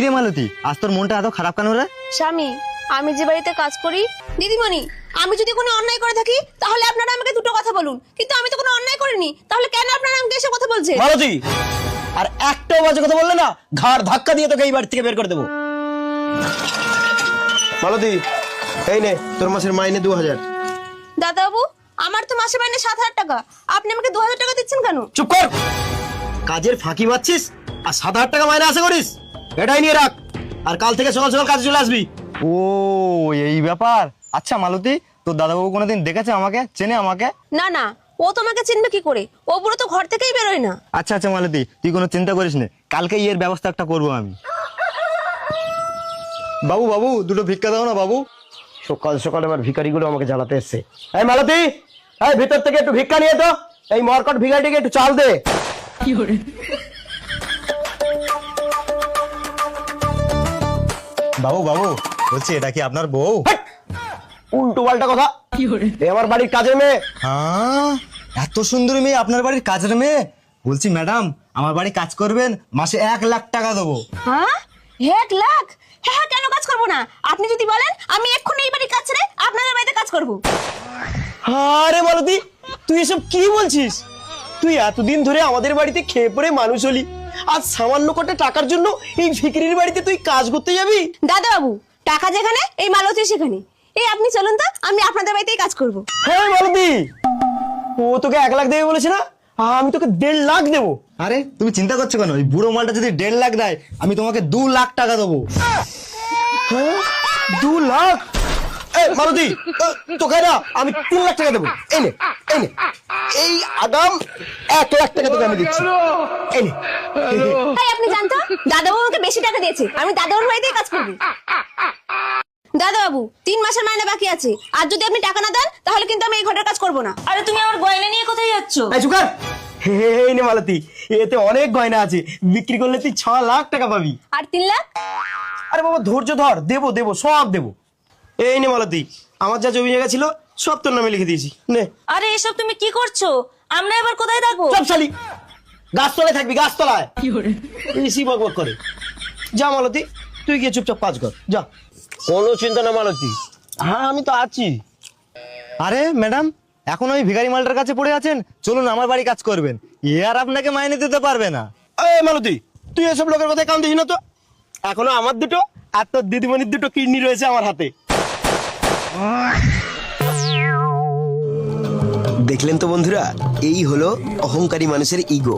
কিরে মালতী, আজ তোর মনটা এত খারাপ কেন রে? স্বামী, আমি যে বাড়িতে কাজ করি, দিদিমণি, আমি যদি কোনো অন্যায় করে থাকি তাহলে আপনারা আমাকে দুটো কথা বলুন, কিন্তু আমি তো কোনো অন্যায় করিনি, তাহলে কেন আপনারা আমাকে এসব কথা বলছেন? মালতী, আর একটাও বাজে কথা বললে না ঘাড় ধাক্কা দিয়ে তোকে এই বাড়ি থেকে বের করে দেবো। মালতী, এই নে তোর মাসের মাইনে 2000। দাদাবাবু, আমার তো মাসে মাইনে 7000 টাকা, আপনি আমাকে 2000 টাকা দিচ্ছেন কেন? চুপ কর, কাজের ফাঁকি পাচ্ছিস আর 7000 টাকা মাইনে আশা করিস? এটাই নিয়ে রাখ, আর কাল থেকে সকাল সকাল কাজে চলে আসবি। ও এই ব্যাপার। আচ্ছা মালতী, তোর দাদাবাবু কোনোদিন দেখেছে আমাকে, চেনে আমাকে? না না, ও তোমাকে চিনবে কি করে? ও পুরো তো ঘর থেকেই বেরোয় না। আচ্ছা আচ্ছা মালতী, তুই কোনো চিন্তা করিস না, কালকে এর ব্যবস্থা একটা করবো আমি। বাবু বাবু, দুটো ভিক্ষা দাও না বাবু। সকাল সকাল এবার ভিখারিগুলো আমাকে জ্বালাতে এসছে। এই মালতী, এই ভিতর থেকে একটু ভিক্ষা নিয়ে তো, এই মরকট ভিখারিটিকে একটু চাল দে। বাবু বাবু, বলছি এটা কি আপনার বউ? উল্টো পাল্টা কথা, এ আমার বাড়ির কাজের মেয়ে। হ্যাঁ, এত সুন্দরী মেয়ে আপনার বাড়ির কাজের মেয়ে? বলছি ম্যাডাম, আমার বাড়ি কাজ করবেন, মাসে 1 লাখ টাকা দেবো। হ্যাঁ 1 লাখ? হ্যাঁ হ্যাঁ, কেন কাজ করবো না? আপনি যদি বলেন আমি এক্ষুনি এই বাড়ির কাজ ছেড়ে আপনাদের বাড়িতে কাজ করবো। আরে মালতী, তুই এসব কি বলছিস? তুই এতদিন ধরে আমাদের বাড়িতে খেয়ে পড়ে মানুষ হলি, আজ সামান্য কটা টাকার জন্য এই ভিখারির বাড়িতে তুই কাজ করতে যাবি? দাদাবাবু, টাকা যেখানে এই মালতী সেখানে। এই আপনি চলুন তো, আমি আপনাদের বাড়িতেই কাজ করব। হ্যাঁ মালতী, ও তোকে 1 লাখ দেবে বলেছে না, আমি তোকে 1.5 লাখ দেবো। আরে তুমি চিন্তা করছো কেন? ওই বুড়ো মালটা যদি 1.5 লাখ দেয়, আমি তোমাকে 2 লাখ টাকা দেবো। হ্যাঁ, 2 লাখ? এই মালতী, তোকে না আমি 3 লাখ টাকা দেবো। এই নে, এই নে, এই আগাম 1 লাখ টাকা তোকে আমি দিচ্ছি। এই নে। তাই আপনি জানতো দাদাবাবু আমাকে বেশি টাকা দিয়েছে, আমি দাদাবাবুর বাড়িতেই কাজ করব। দাদাবাবু, 3 মাসের মাইনে বাকি আছে, আর যদি আপনি টাকা না দেন তাহলে কিন্তু আমি এই ঘরের কাজ করব না। আরে তুমি আমার গয়না নিয়ে কোথায় যাচ্ছ? এই চুপ কর। এই নে মালতী, এতে অনেক গয়না আছে, বিক্রি করলে তুই 6 লাখ টাকা পাবি। আর 3 লাখ? আরে বাবা ধৈর্য ধর, দেবো দেবো, সব দেবো। এই নে মালতী, আমার যা জমি জায়গা ছিল সব তোর নামে লিখে দিয়েছি, নে। আরে এসব তুমি কি করছো? আমরা এবার কোথায় থাকবো? সব শালি, গাছতলায় থাকবি, গাছতলায়। এসি বকবক করে। যা মালতী, তুই গিয়ে চুপচাপ কাজ কর, যা। কোনো চিন্তা না মালতী, হ্যাঁ আমি তো আছি। আরে ম্যাডাম, এখন ওই ভিখারি মালটার কাছে পড়ে আছেন, চলুন আমার বাড়ি কাজ করবেন, এ আর আপনাকে মাইনে দিতে পারবে না। এই মালতী, তুই এসব লোকের কথায় কান দিস না তো। এখনো আমার দুটো আর তোর দিদিমণির দুটো কিডনি রয়েছে আমার হাতে। দেখলেন তো বন্ধুরা, এই হলো অহংকারী মানুষের ইগো।